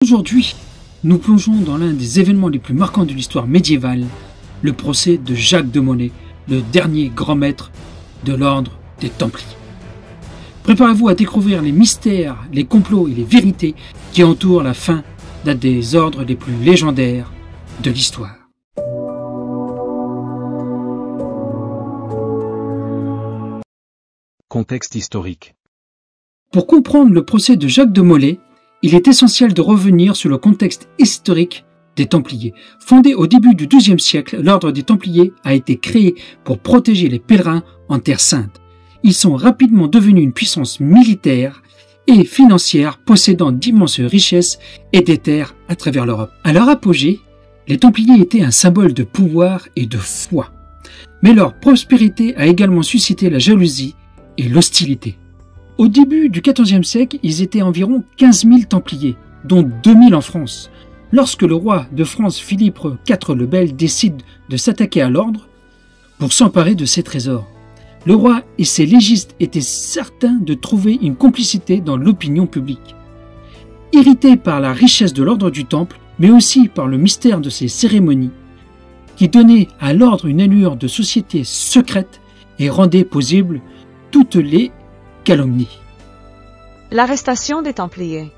Aujourd'hui, nous plongeons dans l'un des événements les plus marquants de l'histoire médiévale, le procès de Jacques de Molay, le dernier grand maître de l'ordre des Templiers. Préparez-vous à découvrir les mystères, les complots et les vérités qui entourent la fin d'un des ordres les plus légendaires de l'histoire. Contexte historique. Pour comprendre le procès de Jacques de Molay, il est essentiel de revenir sur le contexte historique des Templiers. Fondé au début du XIIe siècle, l'ordre des Templiers a été créé pour protéger les pèlerins en Terre Sainte. Ils sont rapidement devenus une puissance militaire et financière possédant d'immenses richesses et des terres à travers l'Europe. À leur apogée, les Templiers étaient un symbole de pouvoir et de foi. Mais leur prospérité a également suscité la jalousie et l'hostilité. Au début du XIVe siècle, ils étaient environ 15 000 Templiers, dont 2 000 en France. Lorsque le roi de France Philippe IV le Bel décide de s'attaquer à l'ordre pour s'emparer de ses trésors, le roi et ses légistes étaient certains de trouver une complicité dans l'opinion publique. Irrités par la richesse de l'ordre du Temple, mais aussi par le mystère de ses cérémonies, qui donnaient à l'ordre une allure de société secrète et rendaient possible toutes les calomnie. L'arrestation des Templiers.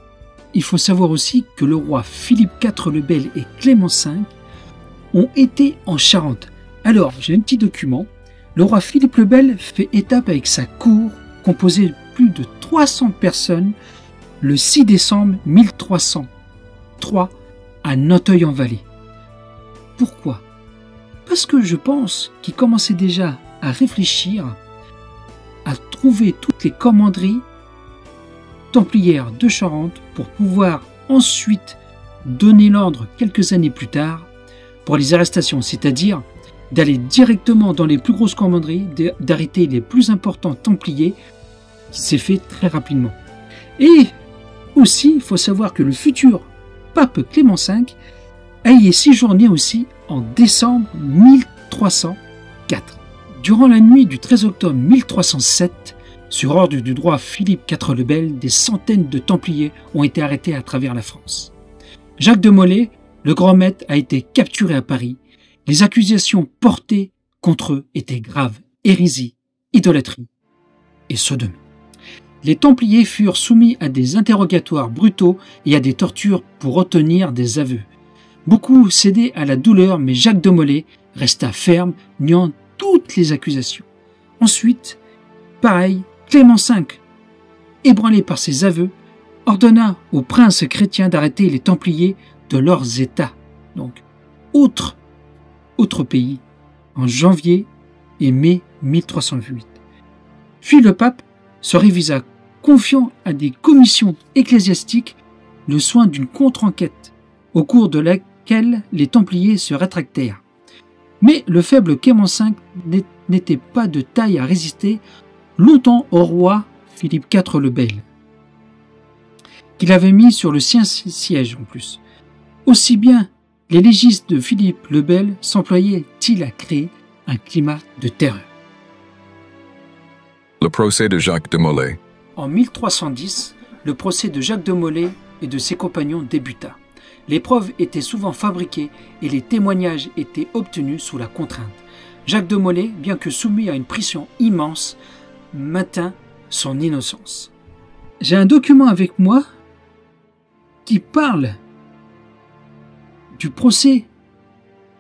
Il faut savoir aussi que le roi Philippe IV le Bel et Clément V ont été en Charente. Alors, j'ai un petit document. Le roi Philippe le Bel fait étape avec sa cour, composée de plus de 300 personnes, le 6 décembre 1303 à Nanteuil-en-Vallée. Pourquoi? Parce que je pense qu'il commençait déjà à réfléchir à trouver toutes les commanderies templières de Charente pour pouvoir ensuite donner l'ordre quelques années plus tard pour les arrestations, c'est-à-dire d'aller directement dans les plus grosses commanderies, d'arrêter les plus importants templiers, qui s'est fait très rapidement. Et aussi, il faut savoir que le futur pape Clément V a y séjourné aussi en décembre 1304. Durant la nuit du 13 octobre 1307, sur ordre du roi Philippe IV le Bel, des centaines de Templiers ont été arrêtés à travers la France. Jacques de Molay, le grand maître, a été capturé à Paris. Les accusations portées contre eux étaient graves: hérésie, idolâtrie et sodomie. Les Templiers furent soumis à des interrogatoires brutaux et à des tortures pour obtenir des aveux. Beaucoup cédaient à la douleur, mais Jacques de Molay resta ferme, niant toutes les accusations. Ensuite, pareil, Clément V, ébranlé par ses aveux, ordonna aux princes chrétiens d'arrêter les Templiers de leurs États, donc autres pays, en janvier et mai 1308. Puis le pape se révisa, confiant à des commissions ecclésiastiques le soin d'une contre-enquête, au cours de laquelle les Templiers se rétractèrent. Mais le faible Clément V n'était pas de taille à résister longtemps au roi Philippe IV le Bel, qu'il avait mis sur le sien siège en plus. Aussi bien les légistes de Philippe le Bel s'employaient-ils à créer un climat de terreur. Le procès de Jacques de Molay. En 1310, le procès de Jacques de Molay et de ses compagnons débuta. Les preuves étaient souvent fabriquées et les témoignages étaient obtenus sous la contrainte. Jacques de Molay, bien que soumis à une pression immense, maintint son innocence. J'ai un document avec moi qui parle du procès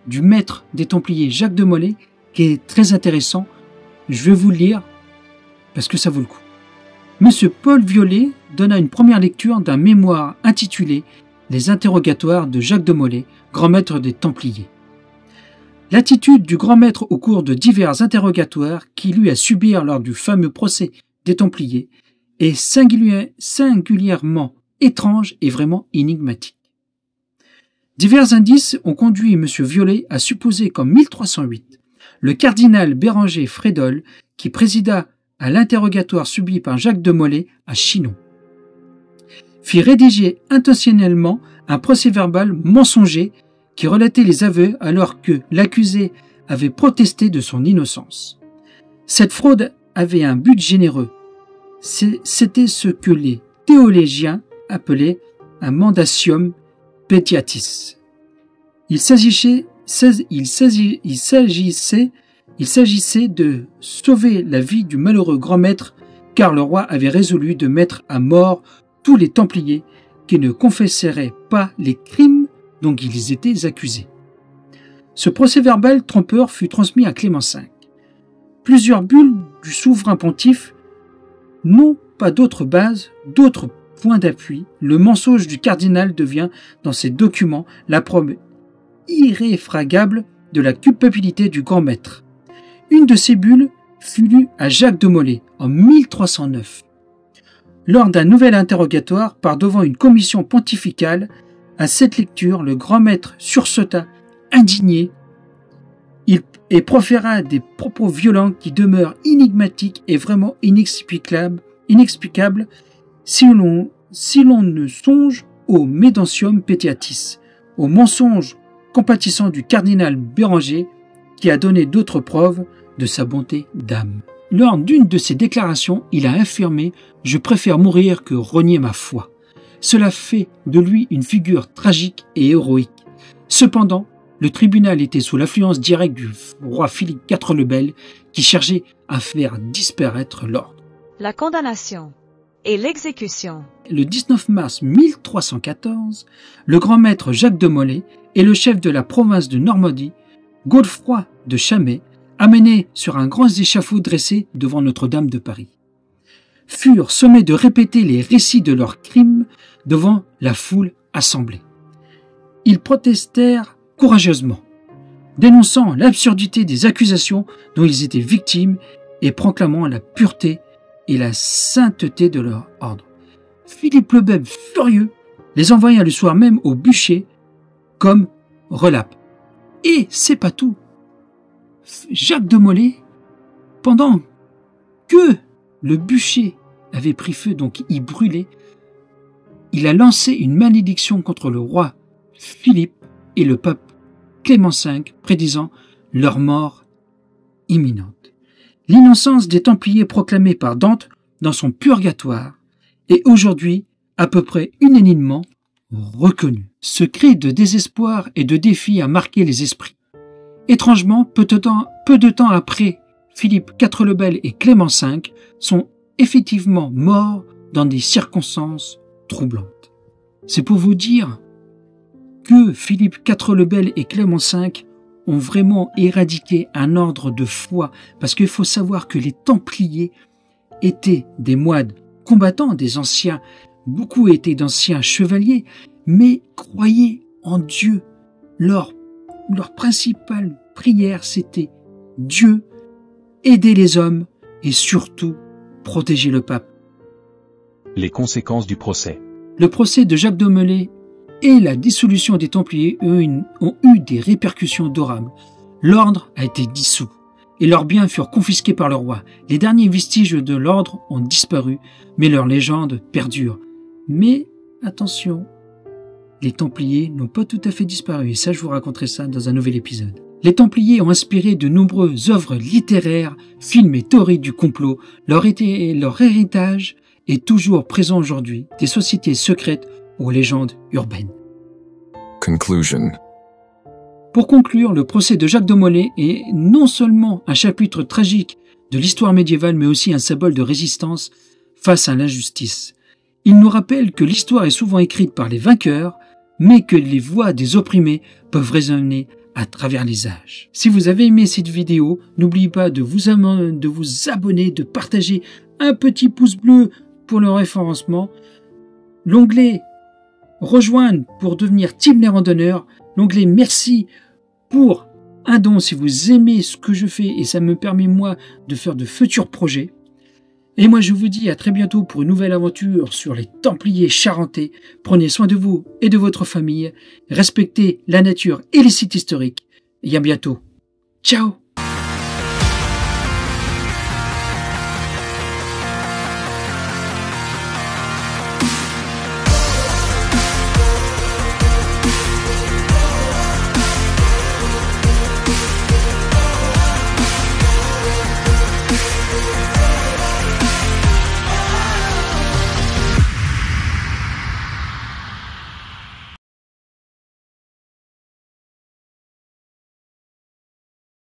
du maître des Templiers, Jacques de Molay, qui est très intéressant. Je vais vous le lire parce que ça vaut le coup. Monsieur Paul Violet donna une première lecture d'un mémoire intitulé Les interrogatoires de Jacques de Molay, grand maître des Templiers. L'attitude du grand maître au cours de divers interrogatoires qu'il eut à subir lors du fameux procès des Templiers est singulièrement étrange et vraiment énigmatique. Divers indices ont conduit M. Violet à supposer qu'en 1308, le cardinal Béranger Frédol, qui présida à l'interrogatoire subi par Jacques de Molay à Chinon, fit rédiger intentionnellement un procès-verbal mensonger qui relatait les aveux alors que l'accusé avait protesté de son innocence. Cette fraude avait un but généreux. C'était ce que les théologiens appelaient un Mendacium Pediatis. Il s'agissait de sauver la vie du malheureux grand maître, car le roi avait résolu de mettre à mort tous les Templiers qui ne confesseraient pas les crimes dont ils étaient accusés. Ce procès-verbal trompeur fut transmis à Clément V. Plusieurs bulles du souverain pontife n'ont pas d'autre base, d'autres points d'appui. Le mensonge du cardinal devient, dans ces documents, la preuve irréfragable de la culpabilité du grand maître. Une de ces bulles fut lue à Jacques de Molay en 1309. Lors d'un nouvel interrogatoire par devant une commission pontificale, à cette lecture, le grand maître sursauta, indigné, et proféra des propos violents qui demeurent énigmatiques et vraiment inexplicables si l'on ne songe au Mendacium Pediatis, au mensonge compatissant du cardinal Béranger qui a donné d'autres preuves de sa bonté d'âme. Lors d'une de ses déclarations, il a affirmé « Je préfère mourir que renier ma foi ». Cela fait de lui une figure tragique et héroïque. Cependant, le tribunal était sous l'influence directe du roi Philippe IV le Bel qui cherchait à faire disparaître l'ordre. La condamnation et l'exécution. Le 19 mars 1314, le grand maître Jacques de Molay et le chef de la province de Normandie, Godefroy de Chambé, amenés sur un grand échafaud dressé devant Notre-Dame de Paris, furent sommés de répéter les récits de leurs crimes devant la foule assemblée. Ils protestèrent courageusement, dénonçant l'absurdité des accusations dont ils étaient victimes et proclamant la pureté et la sainteté de leur ordre. Philippe le Bel, furieux, les envoya le soir même au bûcher comme relapes. Et c'est pas tout. Jacques de Molay, pendant que le bûcher avait pris feu, donc il brûlait, il a lancé une malédiction contre le roi Philippe et le pape Clément V, prédisant leur mort imminente. L'innocence des Templiers proclamée par Dante dans son Purgatoire est aujourd'hui à peu près unanimement reconnue. Ce cri de désespoir et de défi a marqué les esprits. Étrangement, peu de temps après, Philippe IV le Bel et Clément V sont effectivement morts dans des circonstances troublantes. C'est pour vous dire que Philippe IV le Bel et Clément V ont vraiment éradiqué un ordre de foi, parce qu'il faut savoir que les Templiers étaient des moines combattants, des anciens, beaucoup étaient d'anciens chevaliers, mais croyaient en Dieu. Leur principale prière, c'était Dieu, aider les hommes et surtout protéger le pape. Les conséquences du procès. Le procès de Jacques de Molay et la dissolution des Templiers ont eu des répercussions durables. L'ordre a été dissous et leurs biens furent confisqués par le roi. Les derniers vestiges de l'ordre ont disparu, mais leur légende perdure. Mais attention, les Templiers n'ont pas tout à fait disparu, et ça je vous raconterai ça dans un nouvel épisode. Les Templiers ont inspiré de nombreuses œuvres littéraires, films et théories du complot. Leur héritage est toujours présent aujourd'hui, des sociétés secrètes aux légendes urbaines. Conclusion. Pour conclure, le procès de Jacques de Molay est non seulement un chapitre tragique de l'histoire médiévale, mais aussi un symbole de résistance face à l'injustice. Il nous rappelle que l'histoire est souvent écrite par les vainqueurs, mais que les voix des opprimés peuvent résonner à travers les âges. Si vous avez aimé cette vidéo, n'oubliez pas de vous abonner, de partager, un petit pouce bleu pour le référencement, l'onglet Rejoindre pour devenir Team Les Randonneurs, l'onglet Merci pour un don si vous aimez ce que je fais et ça me permet moi de faire de futurs projets. Et moi je vous dis à très bientôt pour une nouvelle aventure sur les Templiers charentais. Prenez soin de vous et de votre famille, respectez la nature et les sites historiques. Et à bientôt. Ciao!